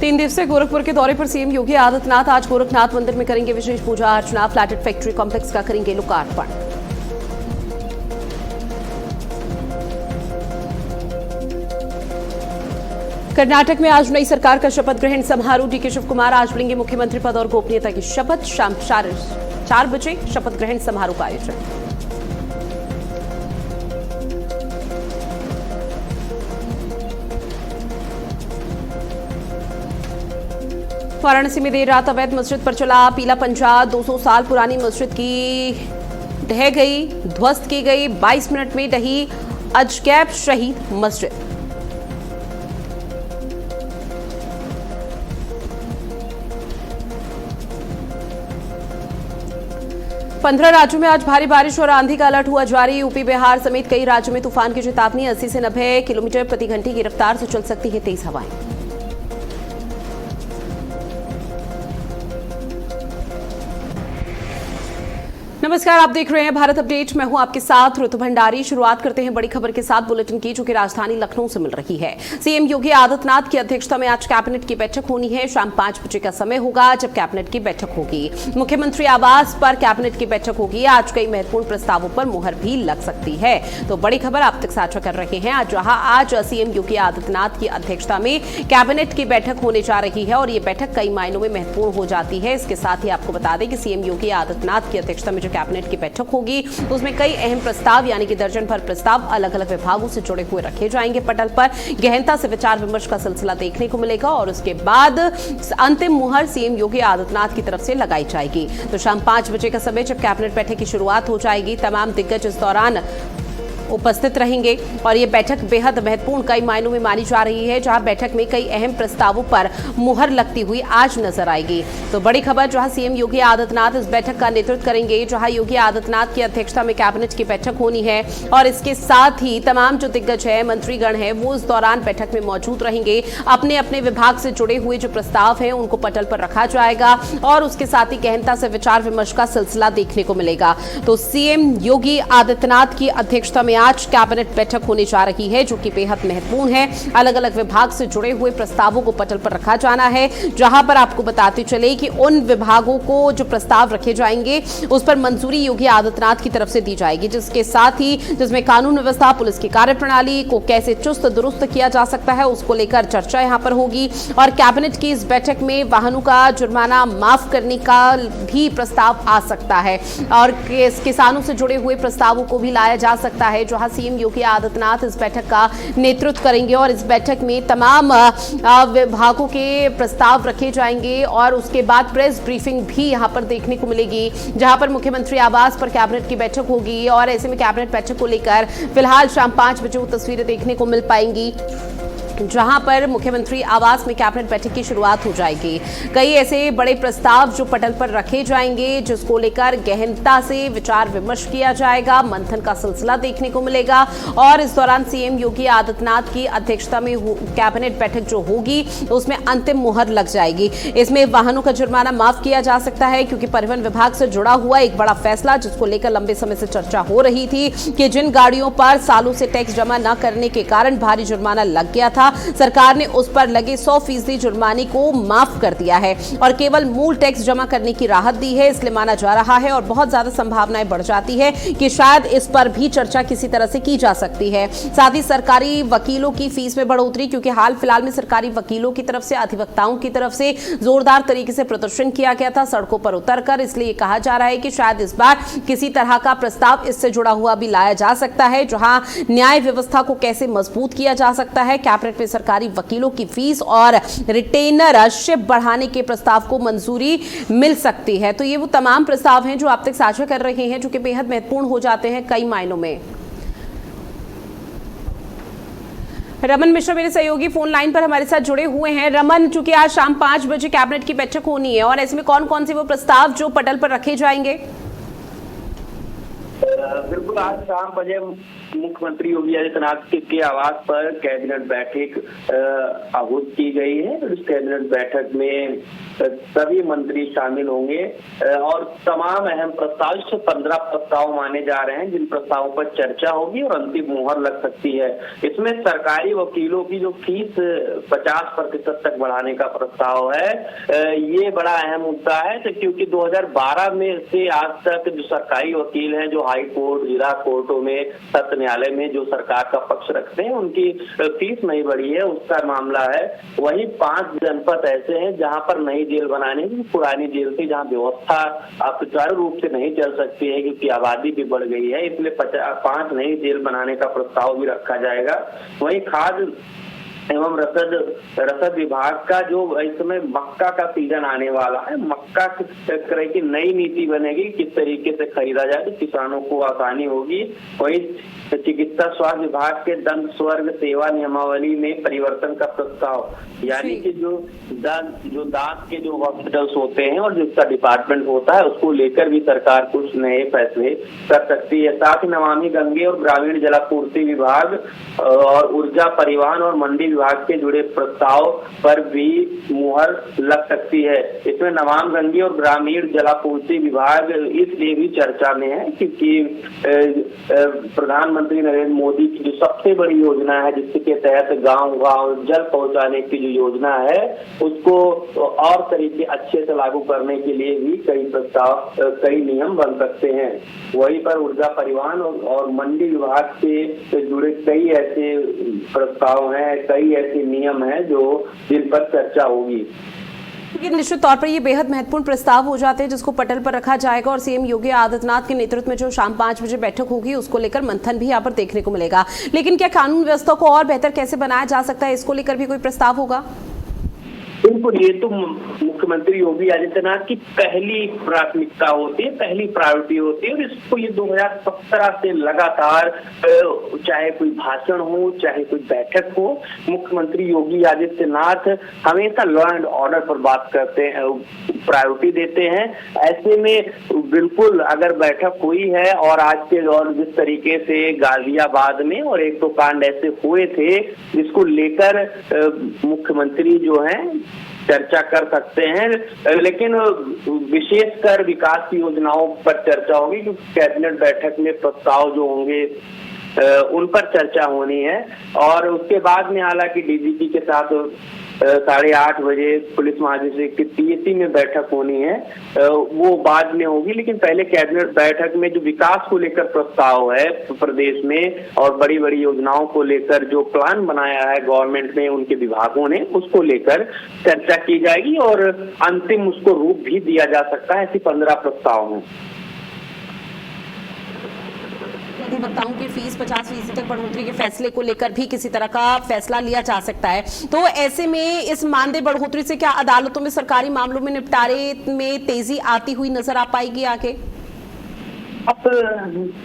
3 दिवसीय गोरखपुर के दौरे पर सीएम योगी आदित्यनाथ आज गोरखनाथ मंदिर में करेंगे विशेष पूजा अर्चना। फ्लैटेड फैक्ट्री कॉम्प्लेक्स का करेंगे लोकार्पण। कर्नाटक में आज नई सरकार का शपथ ग्रहण समारोह। डीके शिव कुमार आज लेंगे मुख्यमंत्री पद और गोपनीयता की शपथ। शाम 4 बजे शपथ ग्रहण समारोह का आयोजन। वाराणसी में देर रात अवैध मस्जिद पर चला पीला पंजा। 200 साल पुरानी मस्जिद की ढह गई, ध्वस्त की गई। 22 मिनट में ढही अजगैब शहीद मस्जिद। पंद्रह राज्यों में आज भारी बारिश और आंधी का अलर्ट हुआ जारी। यूपी बिहार समेत कई राज्यों में तूफान की चेतावनी। 80 से 90 किलोमीटर प्रति घंटे की रफ्तार से चल सकती है तेज हवाएं। नमस्कार, आप देख रहे हैं भारत अपडेट। मैं हूं आपके साथ ऋतु भंडारी। शुरुआत करते हैं बड़ी खबर के साथ बुलेटिन की, जो कि राजधानी लखनऊ से मिल रही है। सीएम योगी आदित्यनाथ की अध्यक्षता में आज कैबिनेट की बैठक होनी है। शाम 5 बजे का समय होगा जब कैबिनेट की बैठक होगी। मुख्यमंत्री आवास पर कैबिनेट की बैठक होगी। आज कई महत्वपूर्ण प्रस्तावों पर मुहर भी लग सकती है। तो बड़ी खबर आप तक साझा कर रहे हैं। आज सीएम योगी आदित्यनाथ की अध्यक्षता में कैबिनेट की बैठक होने जा रही है और ये बैठक कई मायनों में महत्वपूर्ण हो जाती है। इसके साथ ही आपको बता दें कि सीएम योगी आदित्यनाथ की अध्यक्षता में कैबिनेट की बैठक होगी उसमें कई अहम प्रस्ताव यानी कि दर्जन भर प्रस्ताव अलग अलग विभागों से जुड़े हुए रखे जाएंगे। पटल पर गहनता से विचार विमर्श का सिलसिला देखने को मिलेगा और उसके बाद अंतिम मुहर सीएम योगी आदित्यनाथ की तरफ से लगाई जाएगी। तो शाम 5 बजे का समय जब कैबिनेट बैठक की शुरुआत हो जाएगी, तमाम दिग्गज इस दौरान उपस्थित रहेंगे और ये बैठक बेहद महत्वपूर्ण कई मायनों में मानी जा रही है, जहां बैठक में कई अहम प्रस्तावों पर मुहर लगती हुई आज नजर आएगी। तो बड़ी खबर, जहां सीएम योगी आदित्यनाथ इस बैठक का नेतृत्व करेंगे, जहां योगी आदित्यनाथ की अध्यक्षता में कैबिनेट की बैठक होनी है और इसके साथ ही तमाम जो दिग्गज है, मंत्रीगण है, वो इस दौरान बैठक में मौजूद रहेंगे। अपने अपने विभाग से जुड़े हुए जो प्रस्ताव है उनको पटल पर रखा जाएगा और उसके साथ ही गहनता से विचार विमर्श का सिलसिला देखने को मिलेगा। तो सीएम योगी आदित्यनाथ की अध्यक्षता में आज कैबिनेट बैठक होने जा रही है, जो कि बेहद महत्वपूर्ण है। अलग अलग विभाग से जुड़े हुए प्रस्तावों को पटल पर रखा जाना है, जहां पर आपको बताते चले कि उन विभागों को जो प्रस्ताव रखे जाएंगे उस पर मंजूरी योगी आदित्यनाथ की तरफ से दी जाएगी, जिसके साथ ही जिसमें कानून व्यवस्था, पुलिस की कार्यप्रणाली को कैसे चुस्त दुरुस्त किया जा सकता है उसको लेकर चर्चा यहां पर होगी। और कैबिनेट की इस बैठक में वाहनों का जुर्माना माफ करने का भी प्रस्ताव आ सकता है और किसानों से जुड़े हुए प्रस्तावों को भी लाया जा सकता है, जहां सीएम योगी आदित्यनाथ इस बैठक का नेतृत्व करेंगे और इस बैठक में तमाम विभागों के प्रस्ताव रखे जाएंगे और उसके बाद प्रेस ब्रीफिंग भी यहां पर देखने को मिलेगी, जहां पर मुख्यमंत्री आवास पर कैबिनेट की बैठक होगी और ऐसे में कैबिनेट बैठक को लेकर फिलहाल शाम 5 बजे वो तस्वीरें देखने को मिल पाएंगी, जहां पर मुख्यमंत्री आवास में कैबिनेट बैठक की शुरुआत हो जाएगी। कई ऐसे बड़े प्रस्ताव जो पटल पर रखे जाएंगे, जिसको लेकर गहनता से विचार विमर्श किया जाएगा, मंथन का सिलसिला देखने को मिलेगा और इस दौरान सीएम योगी आदित्यनाथ की अध्यक्षता में कैबिनेट बैठक जो होगी उसमें अंतिम मुहर लग जाएगी। इसमें वाहनों का जुर्माना माफ किया जा सकता है, क्योंकि परिवहन विभाग से जुड़ा हुआ एक बड़ा फैसला जिसको लेकर लंबे समय से चर्चा हो रही थी कि जिन गाड़ियों पर सालों से टैक्स जमा न करने के कारण भारी जुर्माना लग गया था, सरकार ने उस पर लगे 100% जुर्माने को माफ कर दिया है और केवल मूल टैक्स जमा करने की राहत दी है। इसलिए माना जा रहा है और बहुत ज्यादा संभावनाएं बढ़ जाती है कि शायद इस पर भी चर्चा किसी तरह से की जा सकती है। साथ ही सरकारी वकीलों की फीस में बढ़ोतरी, क्योंकि हाल फिलहाल में सरकारी वकीलों की तरफ से, अधिवक्ताओं की तरफ से जोरदार तरीके से प्रदर्शन किया गया था सड़कों पर उतरकर। इसलिए कहा जा रहा है कि शायद इस बार किसी तरह का प्रस्ताव इससे जुड़ा हुआ भी लाया जा सकता है, जहां न्याय व्यवस्था को कैसे मजबूत किया जा सकता है। कैबिनेट में सरकारी वकीलों की फीस और रिटेनरशिप बढ़ाने के प्रस्ताव को मंजूरी मिल सकती है। तो ये वो तमाम प्रस्ताव हैं जो आप तक साझा कर रहे हैं, जो कि बेहद महत्वपूर्ण हो जाते हैं कई मायनों में। रमन मिश्रा मेरे सहयोगी फोन लाइन पर हमारे साथ जुड़े हुए हैं। रमन, चूंकि आज शाम 5 बजे कैबिनेट की बैठक होनी है और ऐसे में कौन कौन से वो प्रस्ताव जो पटल पर रखे जाएंगे? बिल्कुल, आज शाम बजे मुख्यमंत्री योगी आदित्यनाथ के आवास पर कैबिनेट बैठक आहूत की गई है। इस कैबिनेट बैठक में सभी मंत्री शामिल होंगे और तमाम अहम प्रस्ताव, 15 प्रस्ताव माने जा रहे हैं जिन प्रस्तावों पर चर्चा होगी और अंतिम मुहर लग सकती है। इसमें सरकारी वकीलों की जो फीस 50% तक बढ़ाने का प्रस्ताव है, ये बड़ा अहम मुद्दा है, क्योंकि 2012 में से आज तक जो सरकारी वकील हैं, जो हाई कोर्ट, जिला कोर्टों में, सत्र न्यायालय में जो सरकार का पक्ष रखते हैं, उनकी फीस नहीं बढ़ी है, उसका मामला है। वही 5 जनपद ऐसे हैं जहां पर नई जेल बनाने की, पुरानी जेल थी जहां व्यवस्था सुचारू रूप से नहीं चल सकती है क्योंकि आबादी भी बढ़ गई है, इसलिए 5 नई जेल बनाने का प्रस्ताव भी रखा जाएगा। वहीं खाद्य एवं रसद विभाग का जो इस समय मक्का का सीजन आने वाला है, मक्का की नई नीति बनेगी, किस तरीके से खरीदा जाए तो किसानों को आसानी होगी। वही चिकित्सा स्वास्थ्य विभाग के दंत स्वर्ग सेवा नियमावली में परिवर्तन का प्रस्ताव, यानी कि जो दांत के जो हॉस्पिटल्स होते हैं और जिसका डिपार्टमेंट होता है, उसको लेकर भी सरकार कुछ नए फैसले कर सकती है। साथ ही नमामि गंगे और ग्रामीण जलापूर्ति विभाग और ऊर्जा परिवहन और मंडी विभाग के जुड़े प्रस्ताव पर भी मुहर लग सकती है। इसमें नमामि गंगे और ग्रामीण जलापूर्ति विभाग इसलिए भी चर्चा में है क्योंकि प्रधानमंत्री नरेंद्र मोदी की जो सबसे बड़ी योजना है, जिसके तहत गांव-गांव जल पहुंचाने की जो योजना है, उसको और तरीके अच्छे से लागू करने के लिए भी कई नियम बन सकते हैं। वहीं पर ऊर्जा परिवहन और मंडी विभाग से जुड़े कई ऐसे प्रस्ताव हैं, कई ऐसे नियम हैं जिन पर चर्चा होगी। निश्चित तौर पर ये बेहद महत्वपूर्ण प्रस्ताव हो जाते हैं जिसको पटल पर रखा जाएगा और सीएम योगी आदित्यनाथ के नेतृत्व में जो शाम 5 बजे बैठक होगी उसको लेकर मंथन भी यहाँ पर देखने को मिलेगा। लेकिन क्या कानून व्यवस्था को और बेहतर कैसे बनाया जा सकता है, इसको लेकर भी कोई प्रस्ताव होगा? बिल्कुल, ये तो मुख्यमंत्री योगी आदित्यनाथ की पहली प्राथमिकता होती है, पहली प्रायोरिटी होती है और इसको ये 2017 से लगातार, चाहे कोई भाषण हो, चाहे कोई बैठक हो, मुख्यमंत्री योगी आदित्यनाथ हमेशा लॉ एंड ऑर्डर पर बात करते हैं, प्रायोरिटी देते हैं। ऐसे में बिल्कुल अगर बैठक हुई है और आज के दौर जिस तरीके से गाजियाबाद में और एक तो कांड ऐसे हुए थे जिसको लेकर मुख्यमंत्री जो है चर्चा कर सकते हैं, लेकिन विशेषकर विकास की योजनाओं पर चर्चा होगी क्योंकि कैबिनेट बैठक में प्रस्ताव जो होंगे उन पर चर्चा होनी है। और उसके बाद में हालांकि डीजीपी के साथ 8:30 बजे पुलिस महानिदेशक की पीएसी में बैठक होनी है, वो बाद में होगी। लेकिन पहले कैबिनेट बैठक में जो विकास को लेकर प्रस्ताव है प्रदेश में और बड़ी बड़ी योजनाओं को लेकर जो प्लान बनाया है गवर्नमेंट ने, उनके विभागों ने, उसको लेकर चर्चा की जाएगी और अंतिम उसको रूप भी दिया जा सकता है ऐसी 15 प्रस्ताव में। बताऊं कि फीस 50% तक बढ़ोतरी के फैसले को लेकर भी किसी तरह का फैसला लिया जा सकता है, तो ऐसे में इस मानदेय बढ़ोतरी से क्या अदालतों में सरकारी मामलों में निपटारे में तेजी आती हुई नजर आ पाएगी आगे? अब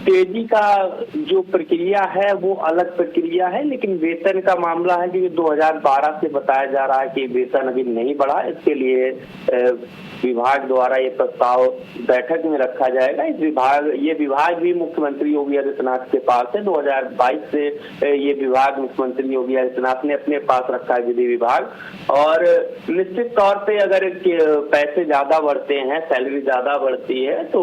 तेजी का जो प्रक्रिया है वो अलग प्रक्रिया है, लेकिन वेतन का मामला है कि 2012 से बताया जा रहा है कि वेतन अभी नहीं बढ़ा। इसके लिए विभाग द्वारा ये प्रस्ताव बैठक में रखा जाएगा। ये विभाग भी मुख्यमंत्री योगी आदित्यनाथ के पास है। 2022 से ये विभाग मुख्यमंत्री योगी आदित्यनाथ ने अपने पास रखा है, विधि विभाग। और निश्चित तौर पे अगर पैसे ज्यादा बढ़ते हैं, सैलरी ज्यादा बढ़ती है, तो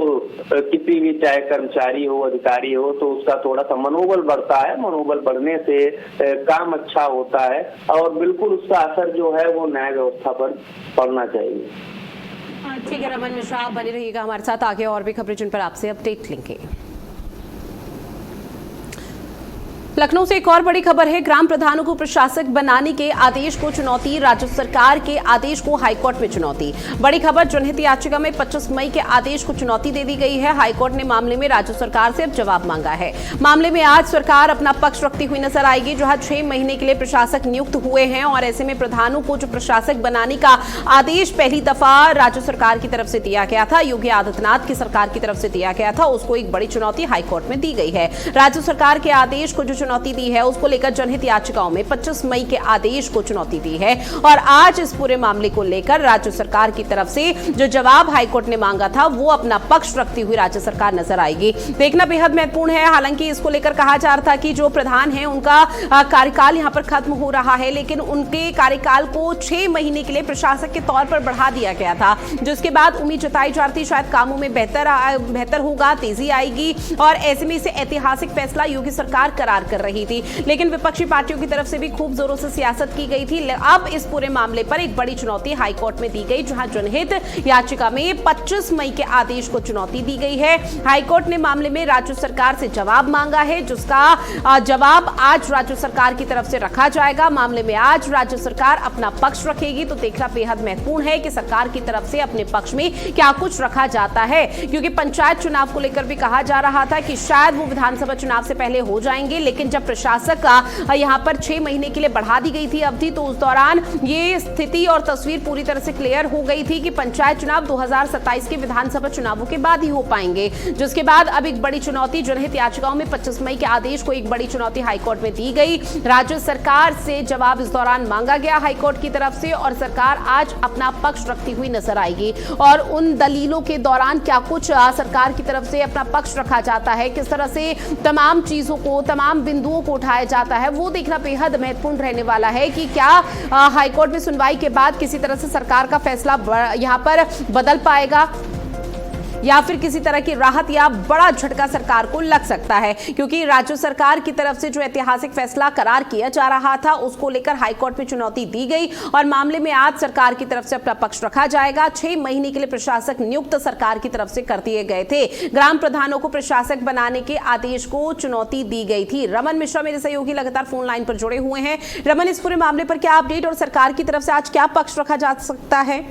किसी भी चाहे कर्मचारी हो, अधिकारी हो, तो उसका थोड़ा सा मनोबल बढ़ता है। मनोबल बढ़ने से काम अच्छा होता है और बिल्कुल उसका असर जो है वो न्याय व्यवस्था पर पड़ना चाहिए। ठीक है रमन मिश्रा, आप बने रहिएगा हमारे साथ, आगे और भी खबरें जिन पर आपसे अपडेट लेंगे। लखनऊ से एक और बड़ी खबर है। ग्राम प्रधानों को प्रशासक बनाने के आदेश को चुनौती, राज्य सरकार के आदेश को हाईकोर्ट में चुनौती। बड़ी खबर, जनहित याचिका में 25 मई के आदेश को चुनौती दे दी गई है। हाईकोर्ट ने मामले में राज्य सरकार से अब जवाब मांगा है। मामले में आज सरकार अपना पक्ष रखती हुई नजर आएगी, जहां 6 महीने के लिए प्रशासक नियुक्त हुए हैं और ऐसे में प्रधानों को जो प्रशासक बनाने का आदेश पहली दफा राज्य सरकार की तरफ से दिया गया था, योगी आदित्यनाथ की सरकार की तरफ से दिया गया था, उसको एक बड़ी चुनौती हाईकोर्ट में दी गई है। राज्य सरकार के आदेश को जो चुनौती दी है उसको लेकर जनहित याचिकाओं में 25 मई के आदेश को चुनौती दी है और आज इस पूरे मामले को लेकर राज्य सरकार की तरफ से जो जवाब हाईकोर्ट ने मांगा था वो अपना पक्ष रखती हुई राज्य सरकार नजर आएगी। देखना बेहद महत्वपूर्ण है। हालांकि इसको लेकर कहा जा रहा था कि जो प्रधान है उनका कार्यकाल यहां पर खत्म हो रहा है, लेकिन उनके कार्यकाल को 6 महीने के लिए प्रशासक के तौर पर बढ़ा दिया गया था, जिसके बाद उम्मीद जताई जा रही थी शायद कामों में बेहतर होगा, तेजी आएगी और ऐसे में इसे ऐतिहासिक फैसला योगी सरकार करार कर रही थी। लेकिन विपक्षी पार्टियों की तरफ से भी खूब जोरों से सियासत की गई थी। अब इस पूरे मामले पर एक बड़ी चुनौती हाईकोर्ट में दी गई, जहां जनहित याचिका में 25 मई के आदेश को चुनौती दी गई है। हाईकोर्ट ने मामले में राज्य सरकार से जवाब मांगा है, जिसका जवाब आज राज्य सरकार की तरफ से रखा जाएगा। मामले में आज राज्य सरकार अपना पक्ष रखेगी, तो देखना बेहद महत्वपूर्ण है कि सरकार की तरफ से अपने पक्ष में क्या कुछ रखा जाता है, क्योंकि पंचायत चुनाव को लेकर भी कहा जा रहा था कि शायद वो विधानसभा चुनाव से पहले हो जाएंगे, लेकिन जब प्रशासक का यहां पर 6 महीने के लिए बढ़ा दी गई थी अवधि, तो उस दौरान ये स्थिति और तस्वीर पूरी तरह से क्लियर हो गई थी कि पंचायत चुनाव 2027 के विधानसभा चुनावों के बाद ही हो पाएंगे। जिसके बाद अब एक बड़ी चुनौती जनहित याचिकाओं में 25 मई के आदेश को एक बड़ी चुनौती हाईकोर्ट में दी गई। राज्य सरकार से जवाब इस दौरान मांगा गया हाईकोर्ट की तरफ से और सरकार आज अपना पक्ष रखती हुई नजर आएगी और उन दलीलों के दौरान क्या कुछ सरकार की तरफ से अपना पक्ष रखा जाता है, किस तरह से तमाम चीजों को, तमाम बिंदुओं को उठाया जाता है, वो देखना बेहद महत्वपूर्ण रहने वाला है कि क्या हाईकोर्ट में सुनवाई के बाद किसी तरह से सरकार का फैसला यहां पर बदल पाएगा या फिर किसी तरह की राहत या बड़ा झटका सरकार को लग सकता है, क्योंकि राज्य सरकार की तरफ से जो ऐतिहासिक फैसला करार किया जा रहा था उसको लेकर हाईकोर्ट में चुनौती दी गई और मामले में आज सरकार की तरफ से अपना पक्ष रखा जाएगा। 6 महीने के लिए प्रशासक नियुक्त सरकार की तरफ से कर दिए गए थे। ग्राम प्रधानों को प्रशासक बनाने के आदेश को चुनौती दी गई थी। रमन मिश्रा मेरे सहयोगी लगातार फोन लाइन पर जुड़े हुए हैं। रमन, इस पूरे मामले पर क्या अपडेट और सरकार की तरफ से आज क्या पक्ष रखा जा सकता है?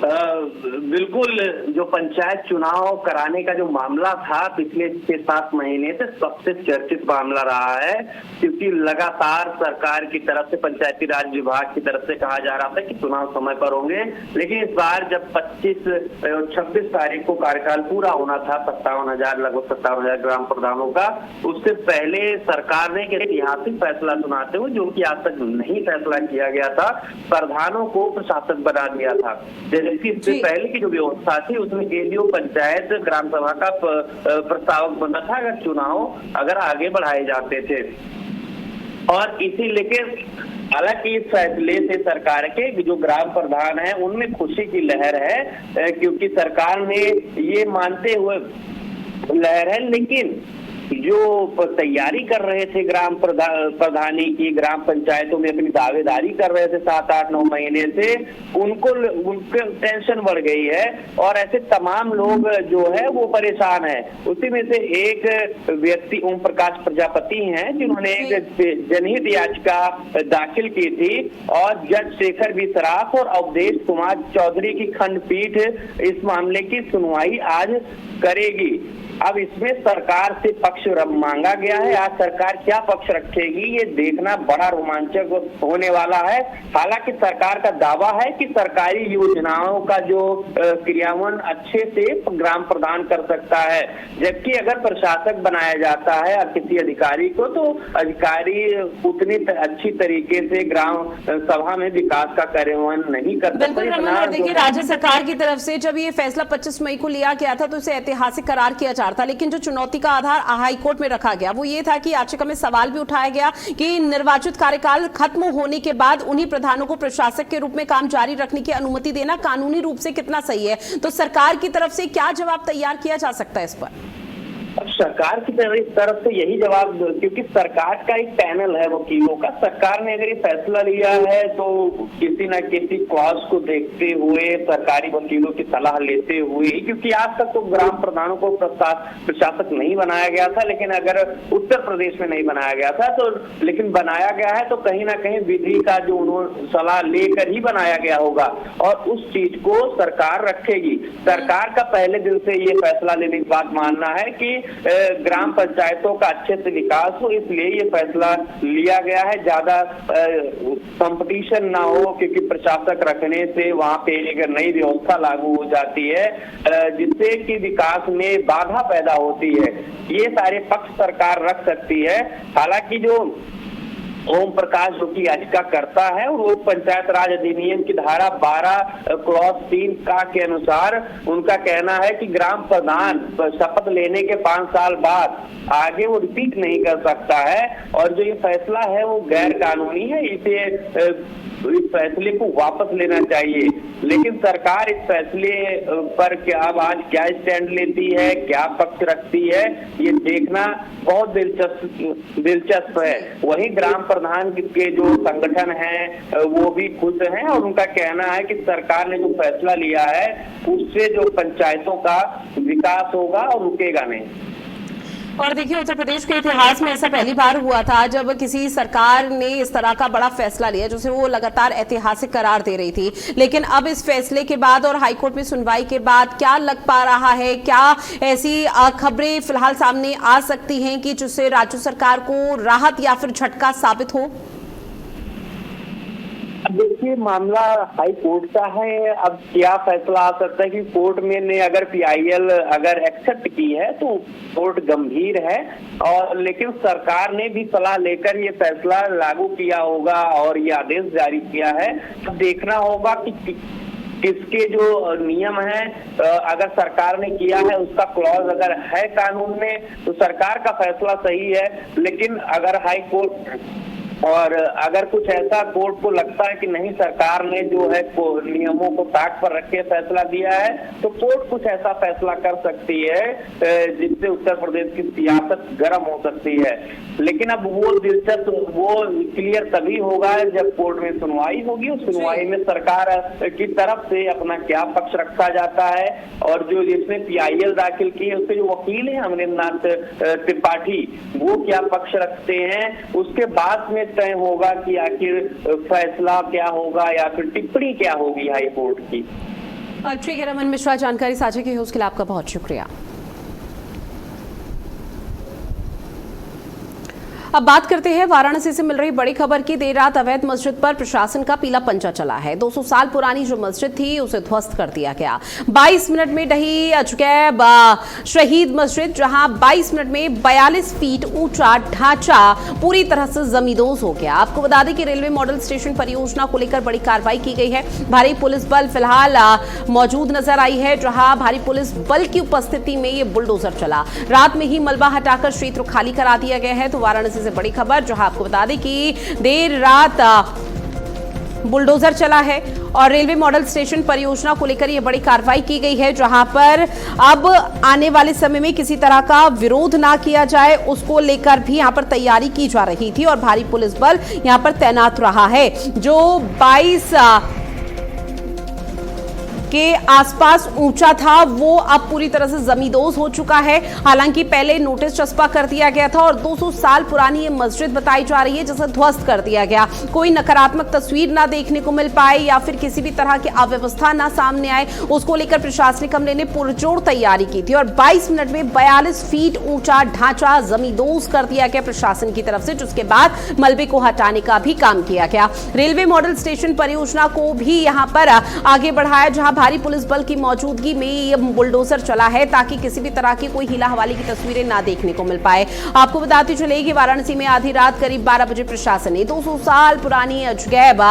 बिल्कुल, जो पंचायत चुनाव कराने का जो मामला था पिछले 6-7 महीने से सबसे चर्चित मामला रहा है, क्योंकि लगातार सरकार की तरफ से, पंचायती राज विभाग की तरफ से कहा जा रहा था कि चुनाव समय पर होंगे, लेकिन इस बार जब 26 तारीख को कार्यकाल पूरा होना था 57,000 लगभग 57,000 ग्राम प्रधानों का, उससे पहले सरकार ने एक ऐतिहासिक फैसला सुनाते हुए, जो कि आज तक नहीं फैसला किया गया था, प्रधानों को प्रशासक बना दिया था। इससे पहले की जो व्यवस्था थी उसमें एलडीओ पंचायत ग्राम सभा का प्रस्तावक बना था अगर आगे बढ़ाए जाते थे। और इसी लेके हालांकि इस फैसले से सरकार के जो ग्राम प्रधान हैं उनमें खुशी की लहर है, क्योंकि सरकार ने ये मानते हुए लहर है, लेकिन जो तैयारी कर रहे थे ग्राम प्रधानी की, ग्राम पंचायतों में अपनी दावेदारी कर रहे थे 7-8-9 महीने से, उनके टेंशन बढ़ गई है और ऐसे तमाम लोग जो है वो परेशान है। उसी में से एक व्यक्ति ओम प्रकाश प्रजापति हैं, जिन्होंने एक जनहित याचिका दाखिल की थी और जज शेखर बी सराफ और अवधेश कुमार चौधरी की खंडपीठ इस मामले की सुनवाई आज करेगी। अब इसमें सरकार से पक्ष मांगा गया है। आज सरकार क्या पक्ष रखेगी ये देखना बड़ा रोमांचक होने वाला है। हालांकि सरकार का दावा है कि सरकारी योजनाओं का जो क्रियान्वयन अच्छे से ग्राम प्रधान कर सकता है, जबकि अगर प्रशासक बनाया जाता है किसी अधिकारी को, तो अधिकारी उतनी अच्छी तरीके से ग्राम सभा में विकास का कार्यान्वयन नहीं कर सकता। देखिए, राज्य सरकार की तरफ से जब ये फैसला 25 मई को लिया गया था तो इसे ऐतिहासिक करार किया जा था, लेकिन जो चुनौती का आधार हाईकोर्ट में रखा गया वो ये था कि याचिका में सवाल भी उठाया गया कि निर्वाचित कार्यकाल खत्म होने के बाद उन्हीं प्रधानों को प्रशासक के रूप में काम जारी रखने की अनुमति देना कानूनी रूप से कितना सही है। तो सरकार की तरफ से क्या जवाब तैयार किया जा सकता है इस पर? अब सरकार की तरफ से यही जवाब, क्योंकि सरकार का एक पैनल है वकीलों का, सरकार ने अगर ये फैसला लिया है तो किसी न किसी क्लॉज को देखते हुए, सरकारी वकीलों की सलाह लेते हुए, क्योंकि आज तक तो ग्राम प्रधानों को प्रशासक नहीं बनाया गया था, लेकिन अगर उत्तर प्रदेश में नहीं बनाया गया था तो, लेकिन बनाया गया है तो कहीं ना कहीं विधि का जो उन्होंने सलाह लेकर ही बनाया गया होगा और उस चीज को सरकार रखेगी। सरकार का पहले दिन से ये फैसला लेने की बात मानना है कि ग्राम पंचायतों का अच्छे से विकास हो, इसलिए ये फैसला लिया गया है। ज्यादा कंपटीशन ना हो, क्योंकि प्रशासक रखने से वहां पे एक नई व्यवस्था लागू हो जाती है जिससे कि विकास में बाधा पैदा होती है। ये सारे पक्ष सरकार रख सकती है। हालांकि जो ओम प्रकाश जो की याचिका करता है और वो पंचायत राज अधिनियम की धारा 12(3) के अनुसार उनका कहना है कि ग्राम प्रधान शपथ लेने के 5 साल बाद आगे वो रिपीट नहीं कर सकता है, और जो ये फैसला है वो गैर कानूनी है। इस फैसले को वापस लेना चाहिए। लेकिन सरकार इस फैसले पर आज क्या स्टैंड लेती है, क्या पक्ष रखती है, ये देखना बहुत दिलचस्प है। वहीं ग्राम प्रधान के जो संगठन हैं वो भी खुश हैं और उनका कहना है कि सरकार ने जो फैसला लिया है उससे जो पंचायतों का विकास होगा और रुकेगा नहीं। और देखिए, उत्तर प्रदेश के इतिहास में ऐसा पहली बार हुआ था जब किसी सरकार ने इस तरह का बड़ा फैसला लिया जिसे वो लगातार ऐतिहासिक करार दे रही थी। लेकिन अब इस फैसले के बाद और हाईकोर्ट में सुनवाई के बाद क्या लग पा रहा है, क्या ऐसी खबरें फिलहाल सामने आ सकती हैं कि जिससे राज्य सरकार को राहत या फिर झटका साबित हो? अब देखिए, मामला हाई कोर्ट का है। अब क्या फैसला आ सकता है कि कोर्ट में ने अगर PIL अगर एक्सेप्ट की है तो कोर्ट गंभीर है, और लेकिन सरकार ने भी सलाह लेकर ये फैसला लागू किया होगा और ये आदेश जारी किया है। अब देखना होगा कि किसके जो नियम हैं, अगर सरकार ने किया है उसका क्लॉज अगर है कानून में तो सरकार का फैसला सही है। लेकिन अगर हाई कोर्ट और अगर कुछ ऐसा कोर्ट को लगता है कि नहीं, सरकार ने जो है नियमों को ताक पर रख के फैसला दिया है, तो कोर्ट कुछ ऐसा फैसला कर सकती है जिससे उत्तर प्रदेश की सियासत गर्म हो सकती है। लेकिन अब वो क्लियर तभी होगा जब कोर्ट में सुनवाई होगी। उस सुनवाई में सरकार की तरफ से अपना क्या पक्ष रखा जाता है, और जो जिसने PIL दाखिल की है उसके जो वकील हैं अमरेंद्र नाथ त्रिपाठी, वो क्या पक्ष रखते हैं, उसके बाद में तय होगा कि आखिर फैसला क्या होगा या फिर टिप्पणी क्या होगी हाई कोर्ट की। ठीक है, रमन मिश्रा, जानकारी साझा की है उसके लिए आपका बहुत शुक्रिया। अब बात करते हैं वाराणसी से मिल रही बड़ी खबर की। देर रात अवैध मस्जिद पर प्रशासन का पीला पंजा चला है। 200 साल पुरानी जो मस्जिद थी उसे ध्वस्त कर दिया गया। 22 मिनट में ढही अजगैब शहीद मस्जिद, जहां 22 मिनट में 42 फीट ऊंचा ढांचा पूरी तरह से जमींदोज हो गया। आपको बता दें कि रेलवे मॉडल स्टेशन परियोजना को लेकर बड़ी कार्रवाई की गई है। भारी पुलिस बल फिलहाल मौजूद नजर आई है, जहां भारी पुलिस बल की उपस्थिति में ये बुलडोजर चला। रात में ही मलबा हटाकर क्षेत्र खाली करा दिया गया है। तो वाराणसी से बड़ी खबर, जहां आपको बता दें कि देर रात बुलडोजर चला है और रेलवे मॉडल स्टेशन परियोजना को लेकर यह बड़ी कार्रवाई की गई है, जहां पर अब आने वाले समय में किसी तरह का विरोध ना किया जाए उसको लेकर भी यहां पर तैयारी की जा रही थी और भारी पुलिस बल यहां पर तैनात रहा है। जो 22 के आसपास ऊंचा था वो अब पूरी तरह से जमींदोज हो चुका है। हालांकि पहले नोटिस चस्पा कर दिया गया था और 200 साल पुरानी ये मस्जिद बताई जा रही है जिसे ध्वस्त कर दिया गया। कोई नकारात्मक तस्वीर ना देखने को मिल पाए या फिर किसी भी तरह की अव्यवस्था ना सामने आए, उसको लेकर प्रशासनिक अमले ने पुरजोर तैयारी की थी और 22 मिनट में 42 फीट ऊंचा ढांचा जमींदोज कर दिया गया प्रशासन की तरफ से, जिसके बाद मलबे को हटाने का भी काम किया गया। रेलवे मॉडल स्टेशन परियोजना को भी यहां पर आगे बढ़ाया, जहां भारी पुलिस बल की मौजूदगी में ये बुलडोजर चला है ताकि किसी भी तरह की कोई हिला हवाली की तस्वीरें ना देखने को मिल पाए। आपको बताते चले कि वाराणसी में आधी रात करीब 12 बजे प्रशासन ने 200 साल पुरानी अजगैब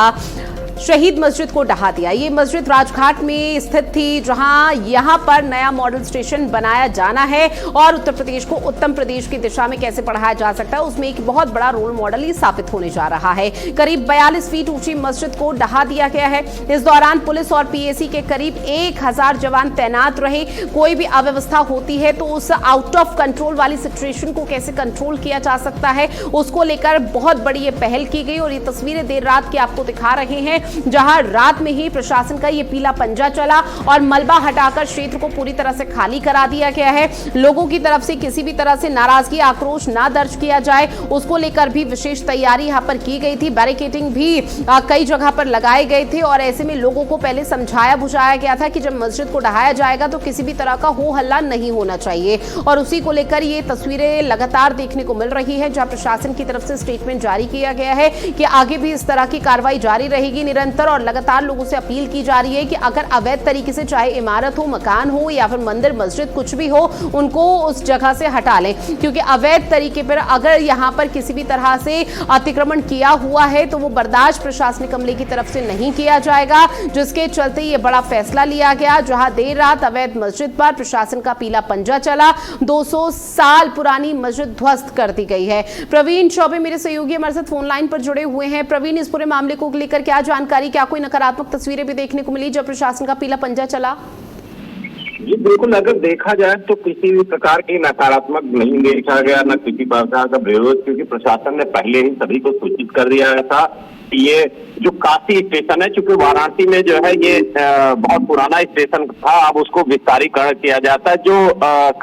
शहीद मस्जिद को ढहा दिया। ये मस्जिद राजघाट में स्थित थी, जहां यहां पर नया मॉडल स्टेशन बनाया जाना है और उत्तर प्रदेश को उत्तम प्रदेश की दिशा में कैसे बढ़ाया जा सकता है उसमें एक बहुत बड़ा रोल मॉडल ही साबित होने जा रहा है। करीब 42 फीट ऊंची मस्जिद को ढहा दिया गया है। इस दौरान पुलिस और PAC के करीब 1000 जवान तैनात रहे। कोई भी अव्यवस्था होती है तो उस आउट ऑफ कंट्रोल वाली सिचुएशन को कैसे कंट्रोल किया जा सकता है उसको लेकर बहुत बड़ी ये पहल की गई और ये तस्वीरें देर रात की आपको दिखा रहे हैं, जहां रात में ही प्रशासन का ये पीला पंजा चला और मलबा हटाकर क्षेत्र को पूरी तरह से खाली करा दिया गया है। लोगों की तरफ से किसी भी तरह से नाराजगी आक्रोश ना दर्ज किया जाए उसको लेकर भी विशेष तैयारी यहां पर की गई थी। बैरिकेडिंग भी कई जगह पर लगाए गए थे और ऐसे में लोगों को पहले समझाया बुझाया गया था कि जब मस्जिद को ढहाया जाएगा तो किसी भी तरह का हो हल्ला नहीं होना चाहिए और उसी को लेकर ये तस्वीरें लगातार देखने को मिल रही है, जहां प्रशासन की तरफ से स्टेटमेंट जारी किया गया है कि आगे भी इस तरह की कार्रवाई जारी रहेगी। निरंतर और लगातार लोगों से अपील की जा रही है कि अगर अवैध तरीके से चाहे इमारत हो, मकान हो या फिर मंदिर मस्जिद कुछ भी हो, उनको उस जगह से हटा लें, क्योंकि अवैध तरीके पर अगर यहाँ पर किसी भी तरह से अतिक्रमण किया हुआ है तो वो बर्दाश्त प्रशासनिक अमले की तरफ से नहीं किया जाएगा, जिसके चलते ये बड़ा फैसला लिया गया। जहां देर रात अवैध मस्जिद पर प्रशासन का पीला पंजा चला, 200 साल पुरानी मस्जिद ध्वस्त कर दी गई है। प्रवीण चौबे मेरे सहयोगी हमारे साथ फोन लाइन पर जुड़े हुए हैं। प्रवीण, इस पूरे मामले को लेकर क्या जानकारी, क्या कोई नकारात्मक तस्वीरें भी देखने को मिली जब प्रशासन का पीला पंजा चला? जी बिल्कुल, अगर देखा जाए तो किसी भी प्रकार की नकारात्मक नहीं देखा गया, न किसी प्रकार का विरोध, क्योंकि प्रशासन ने पहले ही सभी को सूचित कर दिया था। ये जो काशी स्टेशन है, चूंकि वाराणसी में जो है ये बहुत पुराना स्टेशन था, अब उसको विस्तारीकरण किया जाता है। जो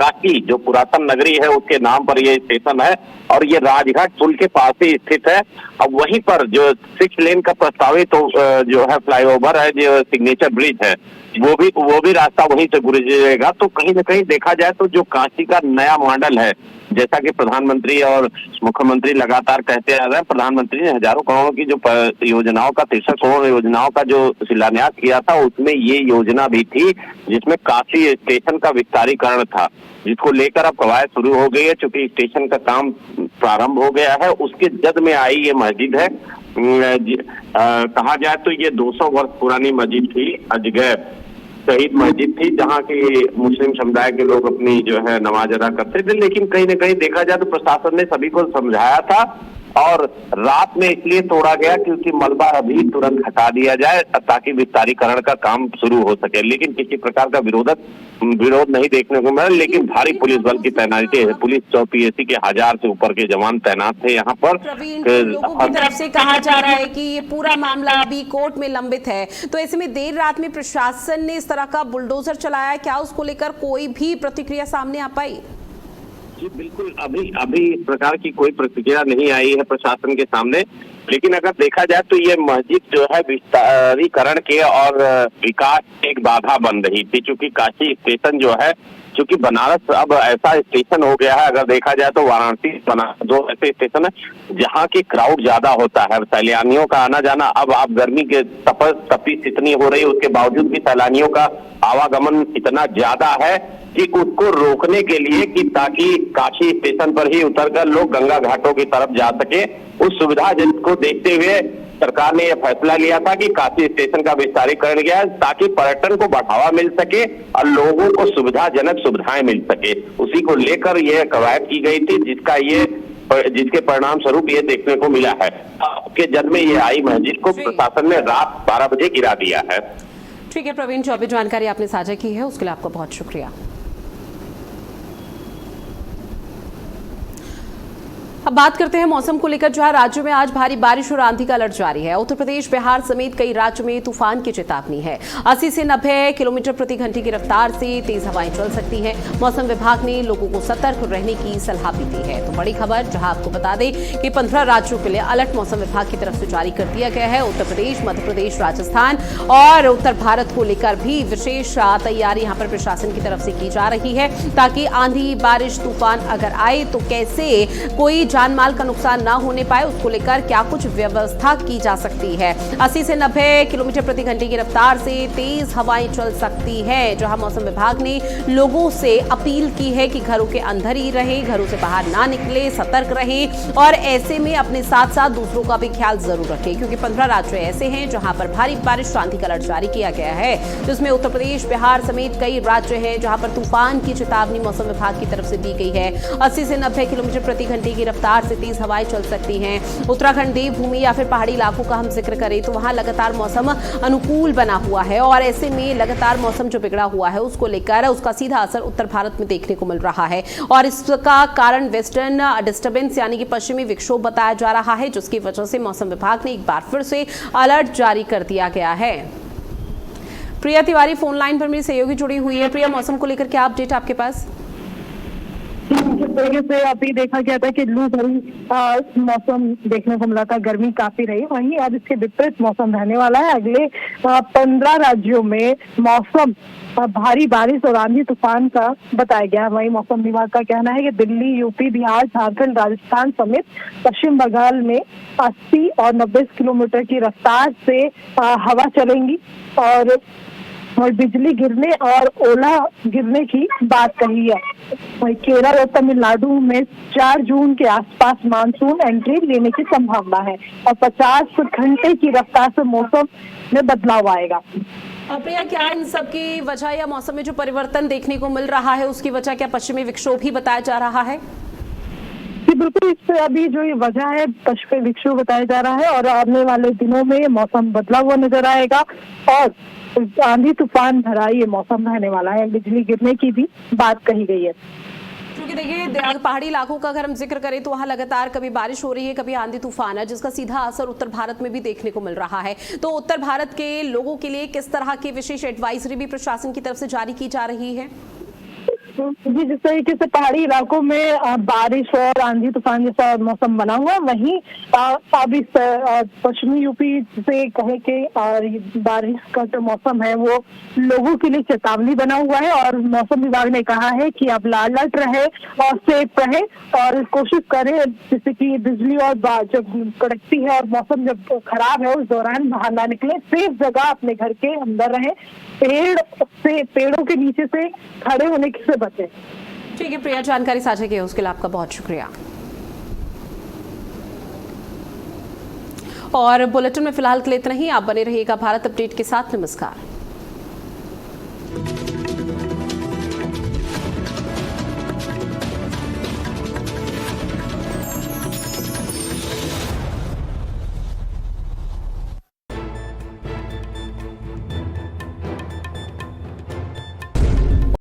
काशी जो पुरातन नगरी है उसके नाम पर ये स्टेशन है और ये राजघाट पुल के पास ही स्थित है। अब वहीं पर जो 6 लेन का प्रस्तावित जो है फ्लाईओवर है, जो सिग्नेचर ब्रिज है, वो भी रास्ता वहीं से गुजरेगा। तो कहीं ना कहीं देखा जाए तो जो काशी का नया मॉडल है, जैसा कि प्रधानमंत्री और मुख्यमंत्री लगातार कहते आ रहे हैं, प्रधानमंत्री ने हजारों करोड़ों की जो योजनाओं का 63 करोड़ योजनाओं का जो शिलान्यास किया था, उसमें ये योजना भी थी जिसमें काशी स्टेशन का विस्तारीकरण था, जिसको लेकर अब कवायद शुरू हो गई है। चूंकि स्टेशन का काम प्रारंभ हो गया है, उसके जद में आई ये मस्जिद है। कहा जाए तो ये 200 वर्ष पुरानी मस्जिद थी, अजगैब शहीद मस्जिद थी, जहाँ की मुस्लिम समुदाय के लोग अपनी जो है नमाज अदा करते थे। लेकिन कहीं न कहीं देखा जाए तो प्रशासन ने सभी को समझाया था और रात में इसलिए तोड़ा गया क्योंकि मलबा अभी तुरंत हटा दिया जाए ताकि विस्तारीकरण का काम शुरू हो सके। लेकिन किसी प्रकार का विरोध नहीं देखने को मिला। लेकिन भारी पुलिस बल की तैनाती है, पुलिस चौपीएसी के 1000 से ऊपर के जवान तैनात थे यहाँ पर। लोगों की तरफ से कहा जा रहा है कि ये पूरा मामला अभी कोर्ट में लंबित है, तो ऐसे में देर रात में प्रशासन ने इस तरह का बुलडोजर चलाया है, क्या उसको लेकर कोई भी प्रतिक्रिया सामने आ पाई? जी बिल्कुल, अभी इस प्रकार की कोई प्रतिक्रिया नहीं आई है प्रशासन के सामने। लेकिन अगर देखा जाए तो ये मस्जिद जो है विस्तारीकरण के और विकास की एक बाधा बन रही थी, क्योंकि काशी स्टेशन जो है, क्योंकि बनारस अब ऐसा स्टेशन हो गया है, अगर देखा जाए तो वाराणसी बनारस दो ऐसे स्टेशन है जहाँ की क्राउड ज्यादा होता है, सैलानियों का आना जाना। अब आप गर्मी के तपिश इतनी हो रही है, उसके बावजूद भी सैलानियों का आवागमन इतना ज्यादा है कि उसको रोकने के लिए कि ताकि काशी स्टेशन पर ही उतरकर लोग गंगा घाटों की तरफ जा सके, उस सुविधा को देखते हुए सरकार ने यह फैसला लिया था कि काशी स्टेशन का विस्तारीकरण किया ताकि पर्यटन को बढ़ावा मिल सके और लोगों को सुविधाजनक सुविधाएं मिल सके। उसी को लेकर यह कवायद की गई थी, जिसके परिणाम स्वरूप ये देखने को मिला है कि जद में ये आई मस्जिद को प्रशासन ने रात 12 बजे गिरा दिया है। ठीक है प्रवीण चौबे, जानकारी आपने साझा की है उसके लिए आपका बहुत शुक्रिया। अब बात करते हैं मौसम को लेकर, जहां राज्य में आज भारी बारिश और आंधी का अलर्ट जारी है। उत्तर प्रदेश, बिहार समेत कई राज्यों में तूफान की चेतावनी है। 80 से 90 किलोमीटर प्रति घंटे की रफ्तार से तेज हवाएं चल सकती हैं। मौसम विभाग ने लोगों को सतर्क रहने की सलाह भी दी है। तो बड़ी खबर, जहां आपको बता दें कि 15 राज्यों के लिए अलर्ट मौसम विभाग की तरफ से जारी कर दिया गया है। उत्तर प्रदेश, मध्य प्रदेश, राजस्थान और उत्तर भारत को लेकर भी विशेष तैयारी यहाँ पर प्रशासन की तरफ से की जा रही है, ताकि आंधी, बारिश, तूफान अगर आए तो कैसे कोई जान माल का नुकसान ना होने पाए, उसको लेकर क्या कुछ व्यवस्था की जा सकती है। 80 से 90 किलोमीटर प्रति घंटे की रफ्तार से तेज हवाएं चल सकती है। जहां मौसम विभाग ने लोगों से अपील की है कि घरों के अंदर ही रहे, घरों से बाहर ना निकले, सतर्क रहे और ऐसे में अपने साथ साथ दूसरों का भी ख्याल जरूर रखें, क्योंकि 15 राज्य ऐसे हैं जहां पर भारी बारिश, आंधी का अलर्ट जारी किया गया है, जिसमें उत्तर प्रदेश, बिहार समेत कई राज्य हैं जहां पर तूफान की चेतावनी मौसम विभाग की तरफ से दी गई है। 80 से 90 किलोमीटर प्रति घंटे की रफ्तार से तेज हवाएं चल सकती हैं। उत्तराखंड, देवभूमि या फिर पहाड़ी इलाकों का हम जिक्र करें तो वहां लगातार मौसम अनुकूल बना हुआ है और ऐसे में लगातार मौसम जो बिगड़ा हुआ है उसको लेकर उसका सीधा असर उत्तर भारत में देखने को मिल रहा है और इसका कारण वेस्टर्न डिस्टर्बेंस यानी कि पश्चिमी विक्षोभ बताया जा रहा है, जिसकी वजह से मौसम विभाग ने एक बार फिर से अलर्ट जारी कर दिया गया है। प्रिया तिवारी फोन लाइन पर मेरी सहयोगी जुड़ी हुई है। प्रिया, मौसम को लेकर क्या अपडेट आपके पास? जिस तरीके से अभी देखा गया था कि लू भरी मौसम देखने को मिला था, गर्मी काफी रही, वहीं अब इसके विपरीत मौसम रहने वाला है। अगले 15 राज्यों में मौसम भारी बारिश और आंधी तूफान का बताया गया है। वहीं मौसम विभाग का कहना है कि दिल्ली, यूपी, बिहार, झारखंड, राजस्थान समेत पश्चिम बंगाल में 80 और 90 किलोमीटर की रफ्तार से हवा चलेंगी और बिजली गिरने और ओला गिरने की बात कही है। वहीं केरल और तमिलनाडु में 4 जून के आसपास मानसून एंट्री लेने की संभावना है और 50 घंटे की रफ्तार से मौसम में बदलाव आएगा। प्रिया, क्या इन सब की वजह या मौसम में जो परिवर्तन देखने को मिल रहा है उसकी वजह क्या पश्चिमी विक्षोभ ही बताया जा रहा है? जी बिल्कुल, इससे अभी जो ये वजह है पश्चिमी विक्षोभ बताया जा रहा है और आने वाले दिनों में मौसम बदला हुआ नजर आएगा और आंधी तूफान भरा ये मौसम रहने वाला है। बिजली गिरने की भी बात कही गई है। क्योंकि देखिए पहाड़ी इलाकों का अगर हम जिक्र करें तो वहां लगातार कभी बारिश हो रही है, कभी आंधी तूफान है, जिसका सीधा असर उत्तर भारत में भी देखने को मिल रहा है। तो उत्तर भारत के लोगों के लिए किस तरह की विशेष एडवाइजरी भी प्रशासन की तरफ से जारी की जा रही है? जी, जिस तरीके से पहाड़ी इलाकों में बारिश और आंधी तूफान जैसा मौसम बना हुआ, वहीं अभी पश्चिमी यूपी से कहे कि बारिश का जो मौसम है वो लोगों के लिए चेतावनी बना हुआ है और मौसम विभाग ने कहा है कि अब अलर्ट रहे और सेफ रहे और कोशिश करें जैसे कि बिजली और जब कड़कती है और मौसम जब खराब है उस दौरान बाहर ना निकले, सेफ जगह अपने घर के अंदर रहे, पेड़ों के नीचे से खड़े होने से बचे। ठीक है प्रिया, जानकारी साझा की है उसके लिए आपका बहुत शुक्रिया। और बुलेटिन में फिलहाल के लिए इतना ही। आप बने रहिएगा भारत अपडेट के साथ। नमस्कार।